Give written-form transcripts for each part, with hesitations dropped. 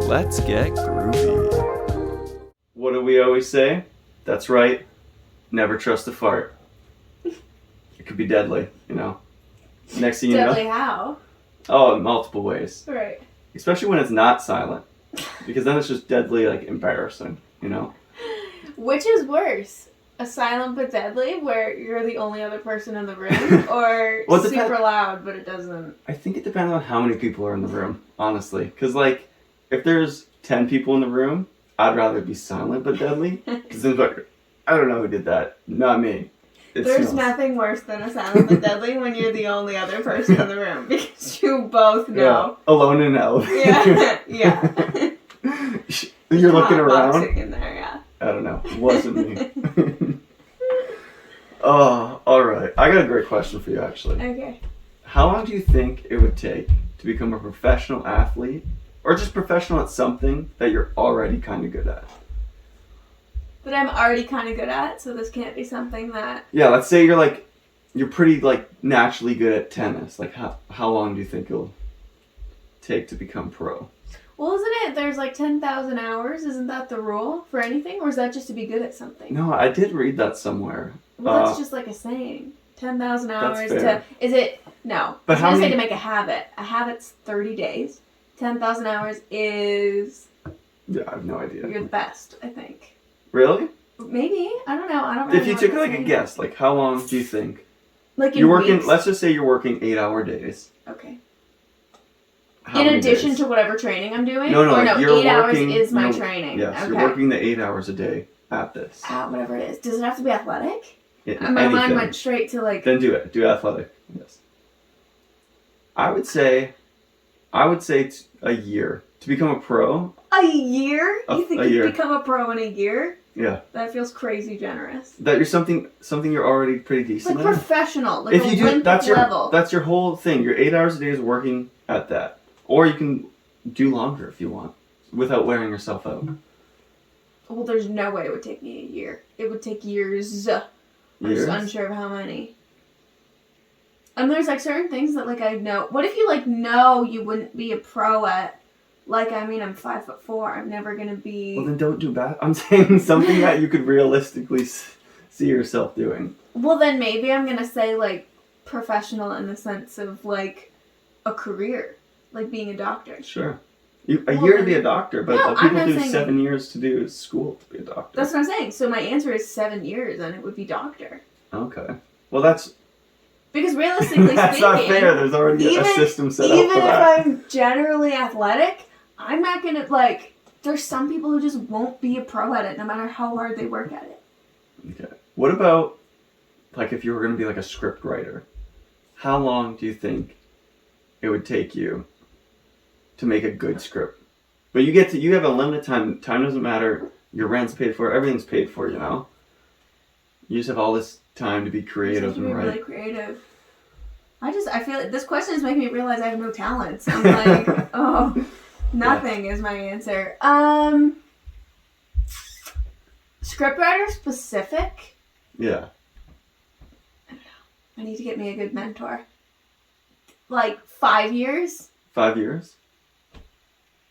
Let's get groovy. What do we always say? That's right. Never trust a fart. It could be deadly, you know. Next thing you know. Deadly how? Oh, in multiple ways. Right. Especially when it's not silent. Because then it's just deadly, like, embarrassing, you know? Which is worse? A silent but deadly, where you're the only other person in the room, or Well, super loud but it doesn't? I think it depends on how many people are in the room, honestly. Because, like, if there's 10 people in the room, I'd rather it be silent but deadly. Because then it's like, I don't know who did that. Not me. There's nothing worse than a silent but deadly when you're the only other person in the room, because you both know. Yeah. Alone in an elevator. Yeah. You're looking around. Boxing in there, yeah. I don't know. It wasn't me. Oh, alright. I got a great question for you, actually. Okay. How long do you think it would take to become a professional athlete, or just professional at something that you're already kind of good at? That I'm already kind of good at, so this can't be something that... Yeah, let's say you're pretty, like, naturally good at tennis. Like, how long do you think it'll take to become pro? Well, isn't it, there's like 10,000 hours? Isn't that the rule for anything? Or is that just to be good at something? No, I did read that somewhere. Well, that's just like a saying. 10,000 hours fair. is it? No. But I was going to say to make a habit. A habit's 30 days. 10,000 hours is... Yeah, I have no idea. You're the best, I think. Really? Maybe. I don't know. I don't really If you know took what like to a say. guess, like how long do you think? Like in You're working, weeks? let's just say you're working 8-hour days. Okay. How In many addition days? to whatever training I'm doing? No, Or no, you're 8 hours working, is my training. Yes, okay. you're working the 8 hours a day at this. Whatever it is. Does it have to be athletic? Yeah, My mind anything. went straight to like... Then do it. Do athletic. Yes. I would say it's a year. To become a pro. A year? You think a you year. could become a pro in a year? Yeah. That feels crazy generous. That you're something you're already pretty decent Like at. professional, like If you do, Olympic level. that's your whole thing. Your 8 hours a day is working at that, or you can do longer if you want, without wearing yourself out. Well, there's no way it would take me a year. It would take years. I'm just unsure of how many. And there's like certain things that like I know. What if you like know you wouldn't be a pro at? Like, I mean, I'm 5'4". I'm never gonna be. Well, then don't do bad. I'm saying something that you could realistically see yourself doing. Well, then maybe I'm gonna say like professional in the sense of like a career, like being a doctor. Sure. A year to be a doctor, but No, people do saying 7 years to do school to be a doctor. That's what I'm saying. So my answer is 7 years, and it would be doctor. Okay. Well, that's... Because realistically that's speaking... not fair. There's already a system set up for that. Even if I'm generally athletic, I'm not going to, like... There's some people who just won't be a pro at it, no matter how hard they work at it. Okay. What about, like, if you were going to be, like, a script writer? How long do you think it would take you to make a good script? But you have a limited time. Time doesn't matter. Your rent's paid for. Everything's paid for, you know? You just have all this time to be creative and write. Really creative. I feel like this question is making me realize I have no talents. I'm like, oh, nothing is my answer. Scriptwriter specific? Yeah. I need to get me a good mentor. Like 5 years? 5 years?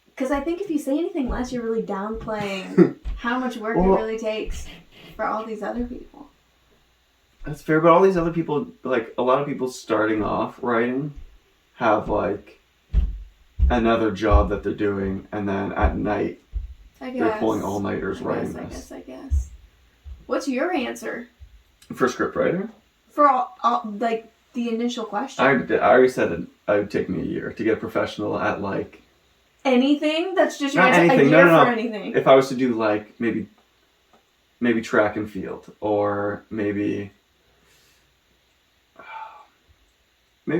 Because I think if you say anything less, you're really downplaying how much work it really takes for all these other people. That's fair, but all these other people, like, a lot of people starting off writing have, like, another job that they're doing, and then at night, they're pulling all-nighters writing this. I guess. What's your answer? For scriptwriter? For all like, the initial question. I already said it would take me a year to get professional at, like... Anything? That's just your Not answer? anything. A year No. for anything? If I was to do, like, maybe track and field, or maybe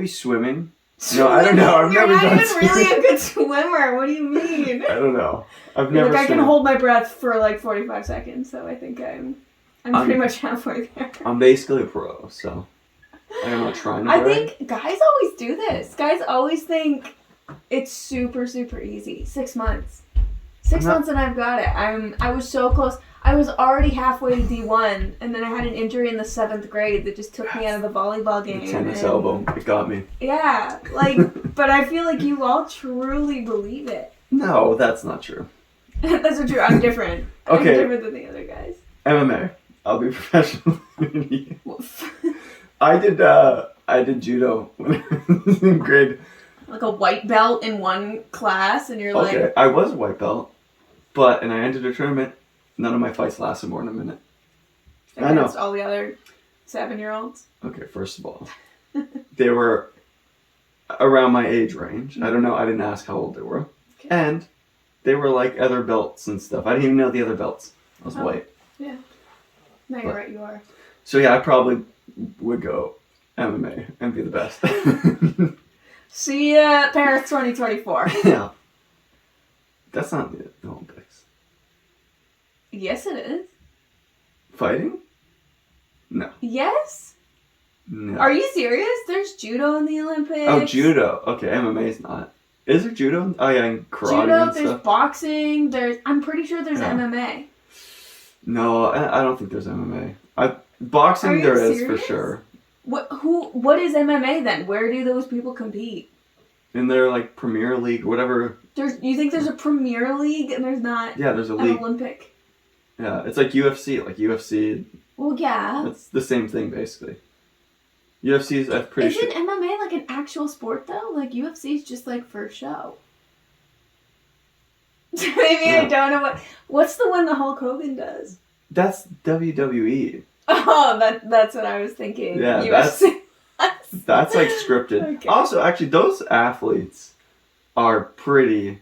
swimming. No, I don't know. I've never done You're not even swimming. really a good swimmer. What do you mean? I don't know. I've never Like, I can swum. hold my breath for like 45 seconds, so I think I'm pretty much halfway there. I'm basically a pro, so I'm not trying to I brag. think guys always do this. Guys always think it's super, super easy. 6 months. 6 months and I've got it. I was so close. I was already halfway to D1, and then I had an injury in the 7th grade that just took me out of the volleyball game. The tennis elbow. It got me. Yeah, like, but I feel like you all truly believe it. No, that's not true. That's not true. I'm different. Okay. I'm different than the other guys. MMA. I'll be professional. I did judo when I was in grade. Like a white belt in one class, and you're Okay, like... I was a white belt, and I entered a tournament. None of my fights lasted more than a minute. I know. Against all the other 7-year-olds. Okay, first of all, they were around my age range. I don't know. I didn't ask how old they were. Okay. And they were like other belts and stuff. I didn't even know the other belts. I was white. Yeah. No, you're right. You are. So yeah, I probably would go MMA and be the best. See ya at Paris 2024. Yeah. That's not the Olympics. Yes, it is. Fighting? No. Yes? No. Are you serious? There's judo in the Olympics. Oh, judo. Okay, MMA's not. Is there judo? Oh yeah, and karate judo, and there's stuff. boxing, I'm pretty sure there's Yeah. MMA. No, I don't think there's MMA. Boxing Are you there is for serious? sure. What is MMA then? Where do those people compete? In their like Premier League, whatever. You think there's a Premier League and there's not Yeah, there's a an league. Olympic? Yeah, it's like UFC. Like UFC, Well, yeah. it's the same thing basically. UFC's, I'm pretty Isn't sure. MMA like an actual sport though? Like UFC's just like for show. Maybe Yeah. I don't know what's the one that Hulk Hogan does? That's WWE. Oh, that's what I was thinking. Yeah, UFC. That's like scripted. Okay. Also, actually, those athletes are pretty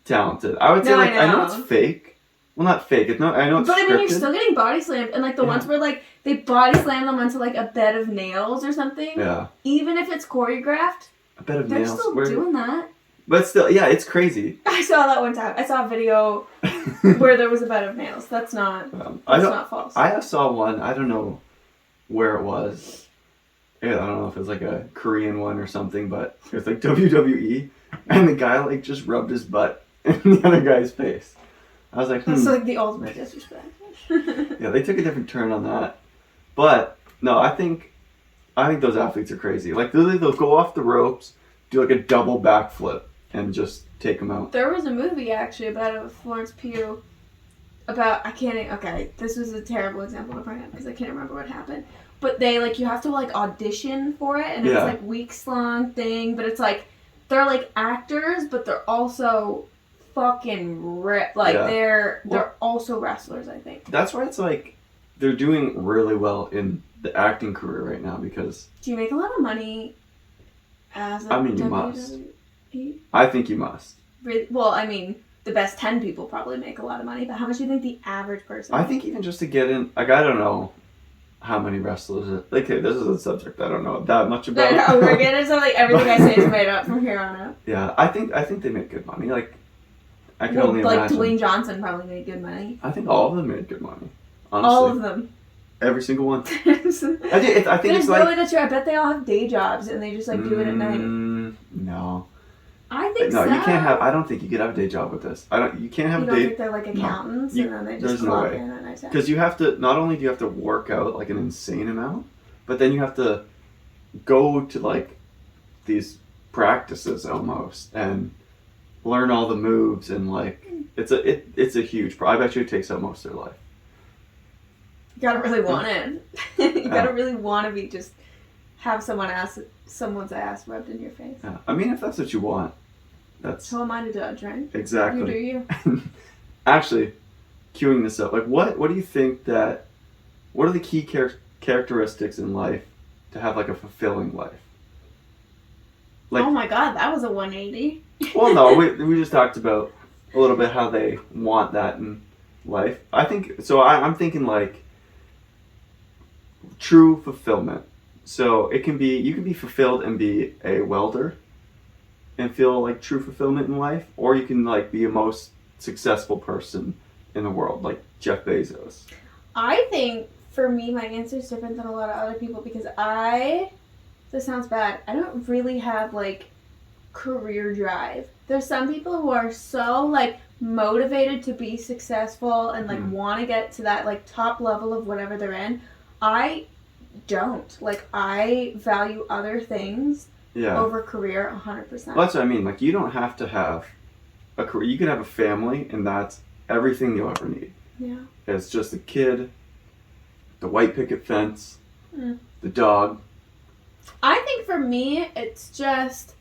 talented. I would say, No, like, I I know know. it's fake. Well, not fake. It's not. I know it's But I mean, you're scripted. still getting body slammed, and like the Yeah. ones where like they body slam them onto like a bed of nails or something. Yeah, Even if it's choreographed, a bit of they're nails. still doing that. But still, yeah, it's crazy. I saw that one time. I saw a video where there was a bed of nails. That's not. I That's don't. not false. I saw one. I don't know where it was. Yeah, I don't know if it was like a Korean one or something, but it was like WWE, and the guy like just rubbed his butt in the other guy's face. I was like, That's like the ultimate disrespect. Yeah, they took a different turn on that. But no, I think those athletes are crazy. Like literally, they'll go off the ropes, do like a double backflip, and just take them out. There was a movie actually about it with Florence Pugh. Okay, this was a terrible example to bring up because I can't remember what happened. But they like you have to like audition for it, and it's Yeah. like weeks long thing. But it's like they're like actors, but they're also fucking ripped. Like Yeah. they're also wrestlers. I think. That's why it's like they're doing really well in the acting career right now because Do you make a lot of money as a I mean, you WWE? must. I think you must. Really? Well, I mean, the best 10 people probably make a lot of money, but how much do you think the average person I makes? think even just to get in, like I don't know how many wrestlers. Okay, this is a subject I don't know that much about. No, we're getting something. Everything I say is made up from here on out. Yeah, I think they make good money. Like I can Well, only like imagine. Dwayne Johnson probably made good money. I think all of them made good money. Honestly, All of them. every single one. There's I think it's no like way that's true. I bet they all have day jobs and they just like do it at night. No, I think no, so. you can't have. I don't think you could have a day job with this. You can't have You a don't day think they're like accountants You- and then they there's just no clock way. in at night time? because you have to. Not only do you have to work out like an insane amount, but then you have to go to like these practices almost and learn all the moves and like it's a huge. I bet you it takes up most of their life. You gotta really want it. You gotta really want to be just have someone's ass rubbed in your face. Yeah. I mean, if that's what you want, that's Who am I to judge, right? exactly. You do you. Actually, queuing this up, like what do you think that? What are the key characteristics in life to have like a fulfilling life? Like, Oh my god, that was a 180. well, no, we just talked about a little bit how they want that in life. I think so. I'm thinking like true fulfillment. So you can be fulfilled and be a welder and feel like true fulfillment in life, or you can like be a most successful person in the world, like Jeff Bezos. I think for me, my answer is different than a lot of other people because this sounds bad, I don't really have like career drive. There's some people who are so like motivated to be successful and like want to get to that like top level of whatever they're in. I don't. Like I value other things Yeah. over career 100%. Well, that's what I mean. Like, you don't have to have a career. You can have a family, and that's everything you'll ever need. Yeah. It's just a kid, the white picket fence, Mm. the dog. I think for me, it's just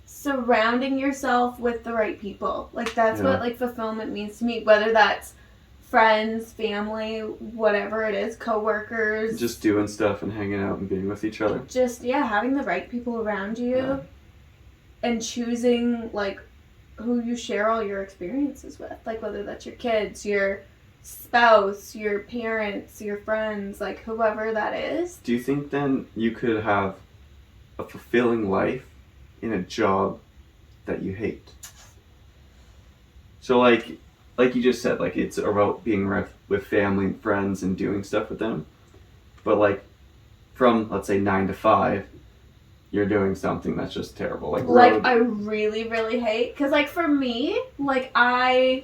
surrounding yourself with the right people. Like, that's Yeah. what, like, fulfillment means to me. Whether that's friends, family, whatever it is, coworkers. Just doing stuff and hanging out and being with each other. Just, yeah, having the right people around you. Yeah. And choosing, like, who you share all your experiences with. Like, whether that's your kids, your spouse, your parents, your friends, like, whoever that is. Do you think then you could have a fulfilling life in a job that you hate? So like you just said, like, it's about being with family and friends and doing stuff with them. But like from, let's say, 9 to 5, you're doing something that's just terrible. Like I really, really hate. Because, like, for me, like, I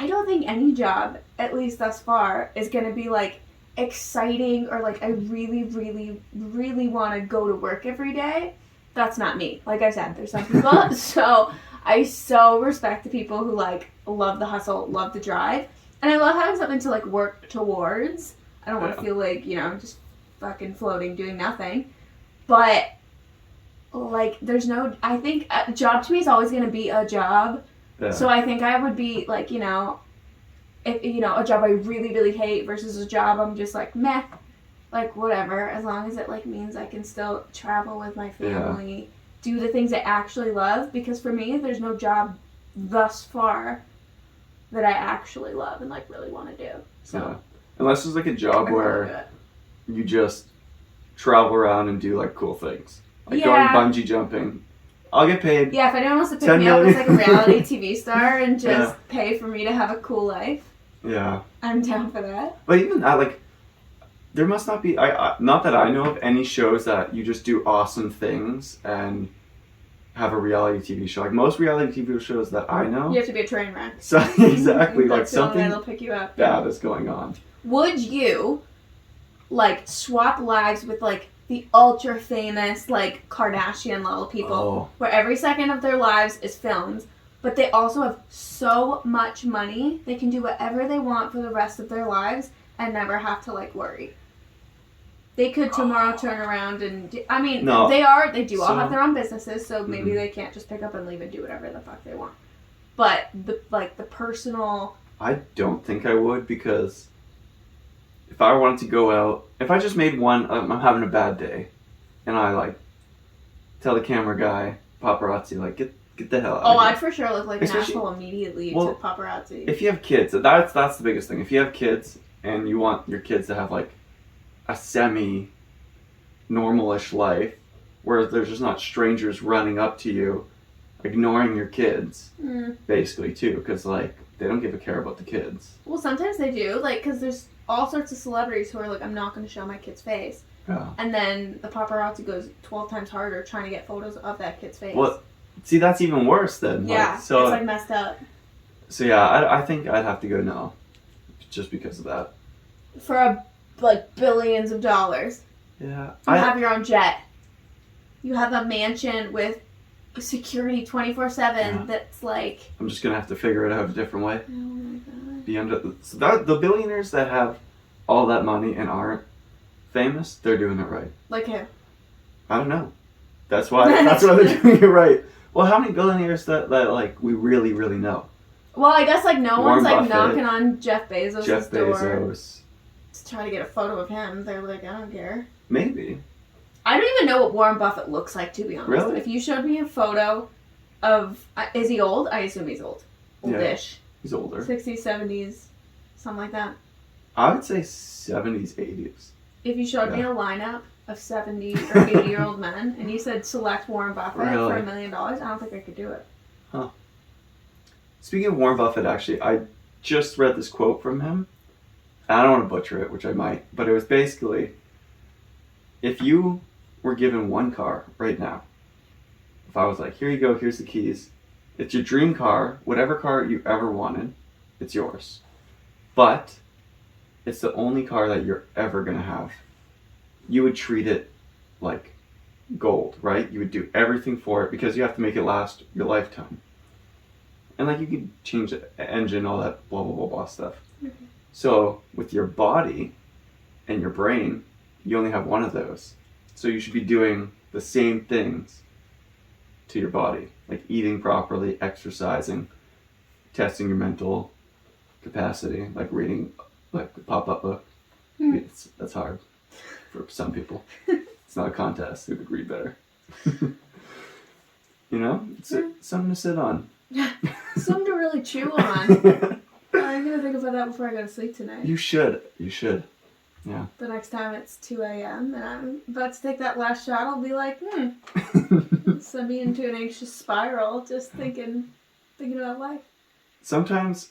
don't think any job, at least thus far, is going to be, like, exciting or, like, I really, really, really want to go to work every day. That's not me. Like I said, there's some people. So I so respect the people who, like, love the hustle, love the drive. And I love having something to, like, work towards. I don't want to feel like, you know, just fucking floating, doing nothing. But, like, there's no... I think a job to me is always going to be a job. Yeah. So I think I would be, like, you know... If, you know, a job I really, really hate versus a job I'm just like, meh. Like, whatever. As long as it, like, means I can still travel with my family. Do the things I actually love. Because for me, there's no job thus far that I actually love and, like, really want to do. So... Yeah. Unless it's like a job where you just travel around and do like cool things. Like going bungee jumping. I'll get paid. Yeah, if anyone wants to pick me up as like a reality TV star and just pay for me to have a cool life. Yeah. I'm down for that. But even that, like, there must not be, not that I know of, any shows that you just do awesome things and have a reality TV show. Like most reality TV shows that I know. You have to be a train wreck. So exactly, like That's the only way something they'll pick you up. bad is going on. Would you, like, swap lives with, like, the ultra famous, like, Kardashian level people, where every second of their lives is filmed, but they also have so much money, they can do whatever they want for the rest of their lives and never have to, like, worry? They could tomorrow turn around and do, I mean, they do all have their own businesses, so maybe they can't just pick up and leave and do whatever the fuck they want. But, the personal... I don't think I would, because if I wanted to go out, if I just made one, I'm having a bad day, and I, like, tell the camera guy, paparazzi, like, get the hell out of here. I'd for sure look like an asshole immediately to paparazzi. If you have kids, that's the biggest thing. If you have kids, and you want your kids to have, like, a semi-normalish life, where there's just not strangers running up to you, ignoring your kids, basically, too, because, like, they don't give a care about the kids. Well, sometimes they do, like, because there's all sorts of celebrities who are like, I'm not going to show my kid's face. Yeah. And then the paparazzi goes 12 times harder trying to get photos of that kid's face. Well, see, that's even worse then. Yeah, like, so, it's, like, messed up. So, yeah, I think I'd have to go no, just because of that. For, like, billions of dollars. Yeah. You have your own jet. You have a mansion with security 24/7 that's like... I'm just going to have to figure it out a different way. Oh my god. The billionaires that have all that money and aren't famous, they're doing it right. Like who? I don't know. That's why they're doing it right. Well, how many billionaires that like we really, really know? Well, I guess like no Warren one's like Buffett, knocking on Jeff Bezos' door Bezos. to try to get a photo of him. They're like, I don't care. Maybe. I don't even know what Warren Buffett looks like, to be honest. Really? If you showed me a photo of... is he old? I assume he's old. Oldish. Yeah, he's older. 60s, 70s, something like that. I would say 70s, 80s. If you showed me a lineup of 70 or 80-year-old men, and you said select Warren Buffett for $1 million, I don't think I could do it. Huh. Speaking of Warren Buffett, actually, I just read this quote from him. I don't want to butcher it, which I might, but it was basically, if you were given one car right now, if I was like, here you go, here's the keys, it's your dream car, whatever car you ever wanted, it's yours. But it's the only car that you're ever going to have. You would treat it like gold, right? You would do everything for it because you have to make it last your lifetime. And like you could change the engine, all that blah blah blah blah stuff. Mm-hmm. So with your body and your brain, you only have one of those. So you should be doing the same things to your body, like eating properly, exercising, testing your mental capacity, like reading like a pop-up book. That's hard for some people. It's not a contest. Who could read better? You know, it's something to sit on. Something to really chew on. I'm gonna think about that before I go to sleep tonight. You should. Yeah. The next time it's 2 a.m. and I'm about to take that last shot, I'll be like, send me into an anxious spiral, just thinking about life. Sometimes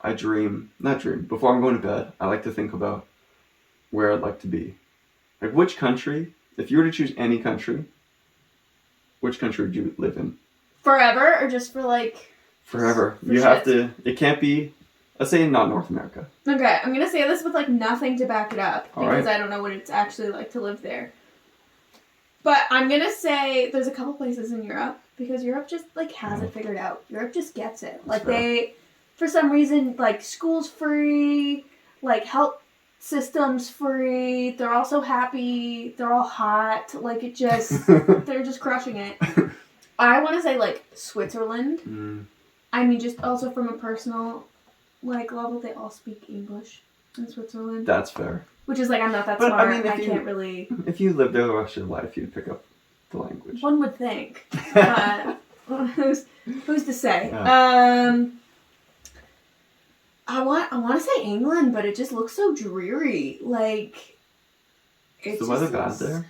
I before I'm going to bed, I like to think about where I'd like to be. Like which country, if you were to choose any country, which country would you live in? Forever or just for like... Forever. For you shits? have to, it can't be, let's say not North America. Okay, I'm going to say this with like nothing to back it up because right. I don't know what it's actually like to live there. But I'm going to say there's a couple places in Europe because Europe just like has it figured out. Europe just gets it. Like they, for some reason, like school's free, like health system's free, they're also happy, they're all hot, like it just, they're just crushing it. I want to say like Switzerland. I mean, just also from a personal like level, they all speak English in Switzerland. That's fair. Which is like, I'm not that but, smart. I mean, can't really... If you lived there the rest of your life, you'd pick up the language. One would think. Who's to say? Yeah. I want to say England, but it just looks so dreary. Like, Is the weather bad there?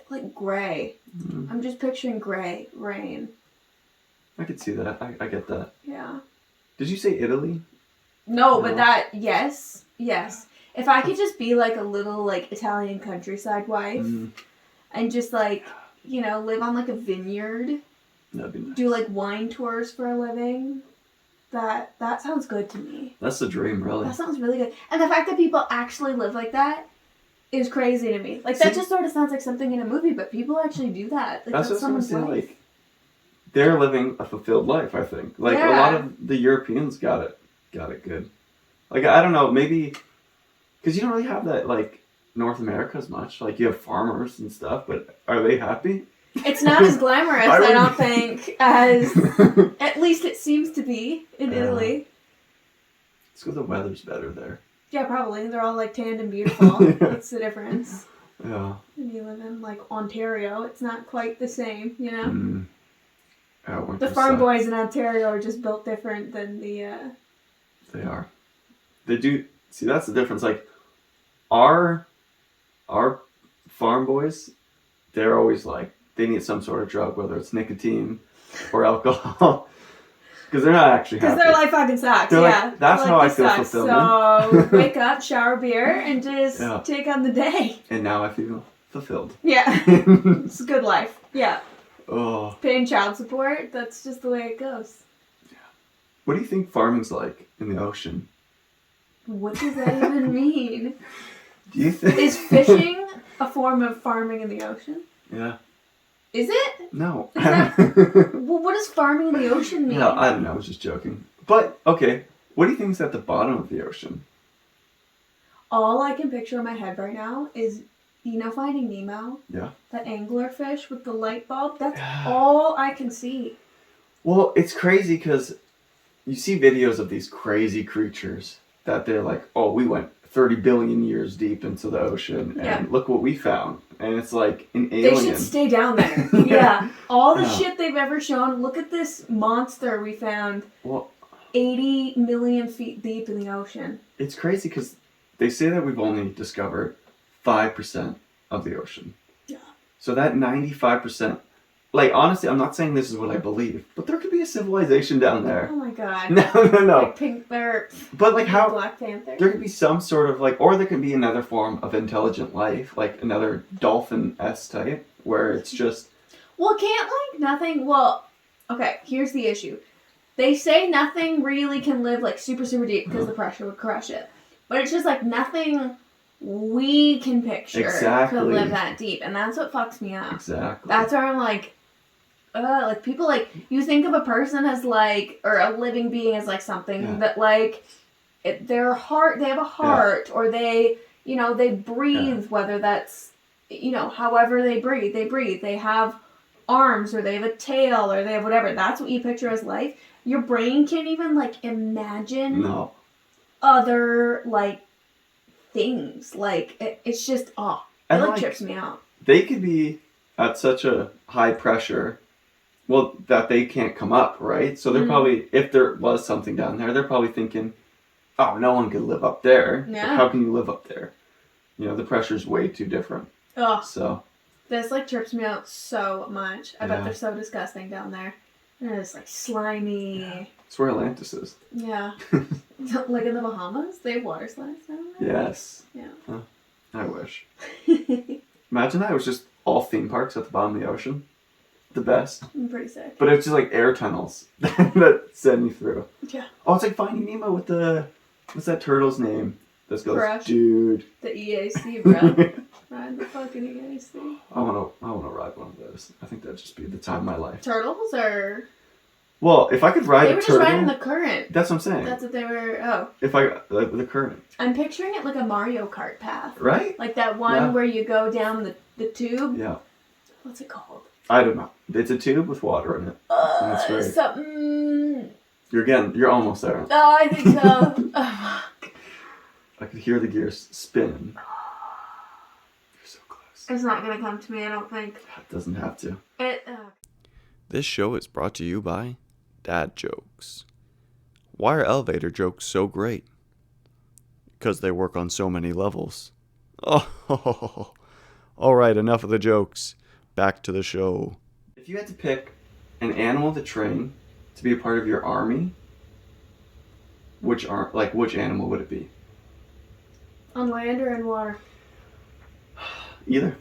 Like gray. I'm just picturing gray, rain. I could see that. I get that. Yeah. Did you say Italy? No, but that, yes. If I could just be like a little like Italian countryside wife and just like, you know, live on like a vineyard. That'd be nice. Do like wine tours for a living. That sounds good to me. That's the dream, really. That sounds really good. And the fact that people actually live like that is crazy to me. Like that just sort of sounds like something in a movie, but people actually do that. Like, that's what someone's life. Like, they're living a fulfilled life, I think. Like a lot of the Europeans got it good. Like I don't know, maybe because you don't really have that like North America as much. Like you have farmers and stuff, but are they happy? It's not as glamorous, I don't think, as at least it seems to be in Italy. It's because the weather's better there. Yeah, probably. They're all like tanned and beautiful. That's the difference. Yeah. And you live in like Ontario, it's not quite the same, you know? The farm boys in Ontario are just built different than the... They are. They do... See, that's the difference. Like, our farm boys, they're always like, they need some sort of drug, whether it's nicotine or alcohol. Because they're not actually happy. Because their life fucking sucks, they're yeah. Like, that's how I feel sucks. fulfillment. So, wake up, shower beer, and just take on the day. And now I feel fulfilled. Yeah. It's a good life. Yeah. Oh. Paying child support, that's just the way it goes. Yeah. What do you think farming's like in the ocean? What does that even mean? Do you think... Is fishing a form of farming in the ocean? Yeah. Is it? No. Is that... Well, what does farming in the ocean mean? No, I don't know. I was just joking. But, okay. What do you think is at the bottom of the ocean? All I can picture in my head right now is, you know, Finding Nemo? Yeah. That anglerfish with the light bulb? That's all I can see. Well, it's crazy because you see videos of these crazy creatures that they're like, oh, we went 30 billion years deep into the ocean and look what we found. And it's like an alien. They should stay down there. Yeah. All the shit they've ever shown. Look at this monster we found 80 million feet deep in the ocean. It's crazy because they say that we've only discovered 5% of the ocean. Yeah. So that 95%, like, honestly, I'm not saying this is what I believe, but there could be a civilization down there. Oh my god. No. Like Pink Bear. But like how Black Panther. there could be some sort of like, or there could be another form of intelligent life, like another dolphin-esque type, where it's just... Well, can't like nothing, well, okay, here's the issue. They say nothing really can live like super, super deep because the pressure would crush it. But it's just like nothing we can picture could live that deep. And that's what fucks me up. Exactly. That's where I'm like, like people like you think of a person as like or a living being as like something that like their heart, they have a heart or they they breathe, whether that's however they breathe, they have arms or they have a tail or they have whatever. That's what you picture as life. Your brain can't even like imagine other like things. Like it's just it like trips me out. They could be at such a high pressure, that they can't come up, right? So they're probably, if there was something down there, they're probably thinking, oh, no one could live up there. Yeah. Like, how can you live up there? The pressure's way too different. Oh, so this like trips me out so much. I bet they're so disgusting down there. And it's like slimy. Yeah. It's where Atlantis is. Yeah. Like in the Bahamas, they have water slides down there. Yes. Yeah. Huh. I wish. Imagine that it was just all theme parks at the bottom of the ocean. The best. I'm pretty sick. But it's just like air tunnels that send you through. Yeah. Oh, it's like Finding Nemo with what's that turtle's name? This goes, Crush. Dude. The EAC, bro. Ride the fucking EAC. I wanna ride one of those. I think that'd just be the time of my life. Turtles or? Well, if I could ride a turtle. They were just riding the current. That's what I'm saying. That's what they were. Oh. If I the current. I'm picturing it like a Mario Kart path. Right? Like that one where you go down the tube. Yeah. What's it called? I don't know. It's a tube with water in it. That's great. Something. You're almost there. Oh, I think so. I could hear the gears spinning. You're so close. It's not gonna come to me, I don't think. It doesn't have to. This show is brought to you by Dad Jokes. Why are elevator jokes so great? Because they work on so many levels. Oh, all right, enough of the jokes. Back to the show. If you had to pick an animal to train to be a part of your army, which animal would it be? On land or in water? Either.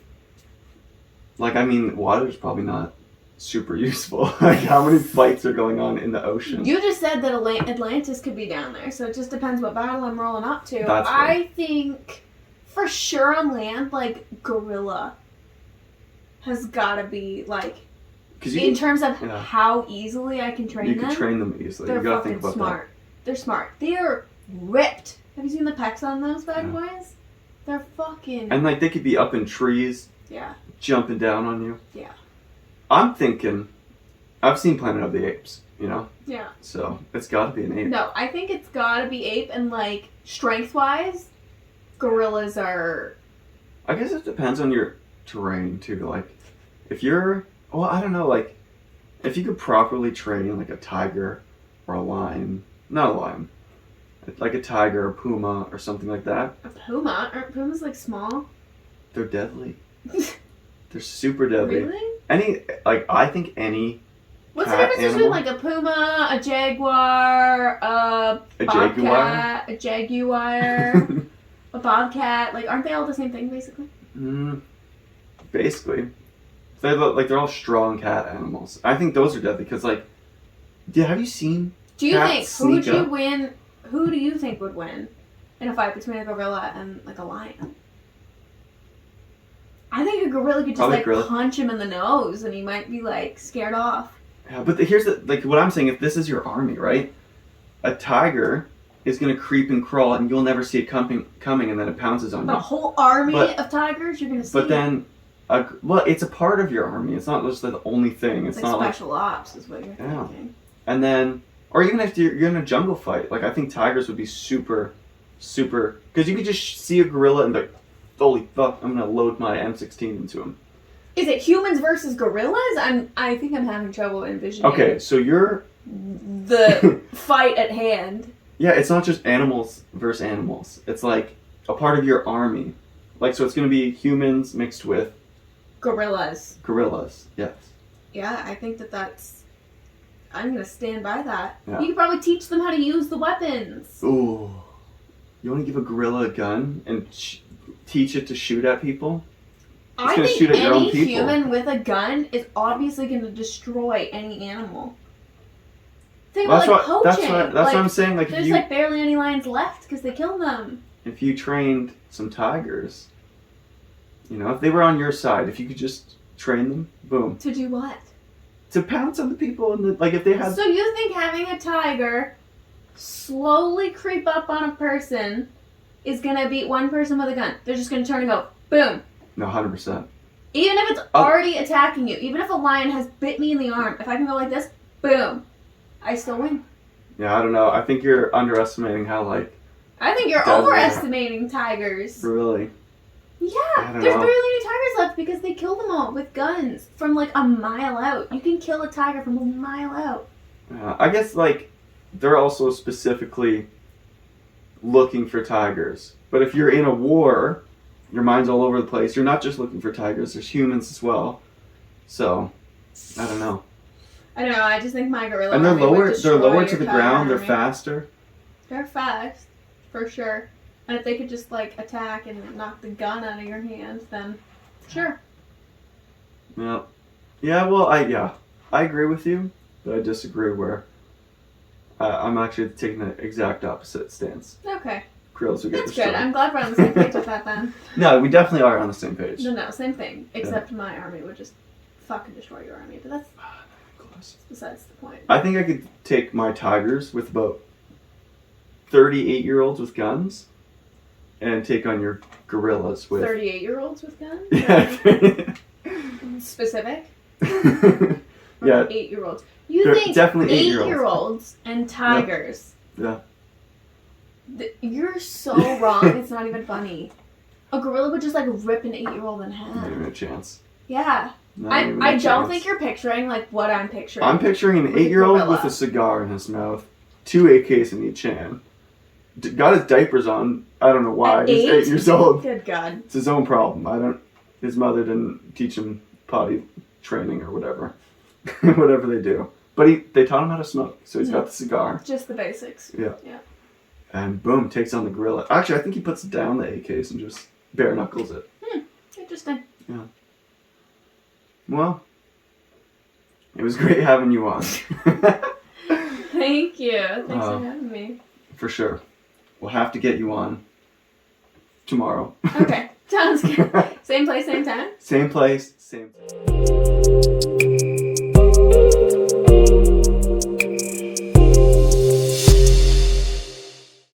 Water's probably not super useful. Like, how many fights are going on in the ocean? You just said that Atlantis could be down there, so it just depends what battle I'm rolling up to. That's I right. think for sure on land, like gorilla has gotta be like in terms of how easily I can train them. You can train them easily. They're you gotta fucking think about smart. They're smart. They are ripped. Have you seen the pecs on those bad boys? They're fucking. And they could be up in trees. Yeah. Jumping down on you. Yeah. I'm thinking, I've seen Planet of the Apes, Yeah. So it's got to be an ape. No, I think it's got to be ape, and strength-wise, gorillas are. I guess it depends on your terrain too. If you're, I don't know, if you could properly train a tiger or a lion, not a lion, like a tiger or puma or something like that. A puma? Aren't pumas small? They're deadly. They're super deadly. Really? I think any. What's the difference between a puma, a jaguar, a bobcat, a jaguar, a bobcat? Aren't they all the same thing basically? Basically, they're all strong cat animals. I think those are deadly because have you seen? Do you think who do you think would win in a fight between a gorilla and a lion? I think a gorilla could just punch him in the nose and he might be scared off. Yeah, but here's what I'm saying. If this is your army, right? A tiger is gonna creep and crawl and you'll never see it coming, and then it pounces on you. But a whole army of tigers, you're gonna see. But then, it's a part of your army. It's not just the only thing. It's not special ops is what you're thinking. And then, or even if you're in a jungle fight, I think tigers would be super, super. Because you could just see a gorilla and be like, holy fuck, I'm gonna load my M16 into him. Is it humans versus gorillas? I think I'm having trouble envisioning. Okay, so you're the fight at hand. Yeah, it's not just animals versus animals. It's a part of your army. So it's gonna be humans mixed with gorillas. Gorillas, yes. Yeah, I think that's. I'm gonna stand by that. Yeah. You could probably teach them how to use the weapons. Ooh, you want to give a gorilla a gun and teach it to shoot at people? It's I gonna think shoot at your own any people. human with a gun is obviously going to destroy any animal. Think That's about what poaching. I'm saying. There's barely any lions left because they killed them. If you trained some tigers, if they were on your side, if you could just train them, boom. To do what? to pounce on the people and the, like if they had. So you think having a tiger slowly creep up on a person is gonna beat one person with a gun? They're just gonna turn and go boom. No, 100%. Even if it's already attacking you, even if a lion has bit me in the arm, if I can go like this, boom, I still win. Yeah, I don't know. I think you're underestimating how like. I think you're Deadly. overestimating tigers. Really. Yeah, don't there's know. barely any tigers left because they kill them all with guns from like a mile out. You can kill a tiger from a mile out. I guess like they're also specifically looking for tigers. But if you're in a war, your mind's all over the place. You're not just looking for tigers. There's humans as well. So I don't know. I don't know. I just think my gorilla. And they're army would lower. destroy They're lower your to the tiger ground. They're army. faster. They're fast, for sure. And if they could just like attack and knock the gun out of your hand, then sure. Yeah. Yeah. Well, I agree with you, but I disagree where. I'm actually taking the exact opposite stance. Okay, Gorillas would get that's destroyed. good. I'm glad we're on the same page with that then. No, we definitely are on the same page. No, same thing. Except my army would just fucking destroy your army, but that's Close. besides the point. I think I could take my tigers with about 38-year-olds with guns, and take on your gorillas with 38-year-olds with guns? Yeah. Specific? Yeah. 8-year-olds. You They're think definitely 8-year-olds. 8-year-olds and tigers? Yeah. You're so wrong. It's not even funny. A gorilla would just like rip an 8-year-old in half. Not even a chance. Yeah. Not even a I don't chance. think you're picturing like what I'm picturing. I'm picturing an with a 8-year-old gorilla. with a cigar in his mouth, 2 AKs in each hand. Got his diapers on. I don't know why. At He's 8? 8 years old. Good God. It's his own problem. His mother didn't teach him potty training or whatever. Whatever they do. But they taught him how to smoke, so he's got the cigar. Just the basics. Yeah. Yeah. And boom, takes on the gorilla. Actually, I think he puts down the AKs and just bare knuckles it. Interesting. Well, it was great having you on. Thank you. Thanks for having me. For sure. We'll have to get you on tomorrow. Okay. Sounds good. Same place, same time? Same place, same time.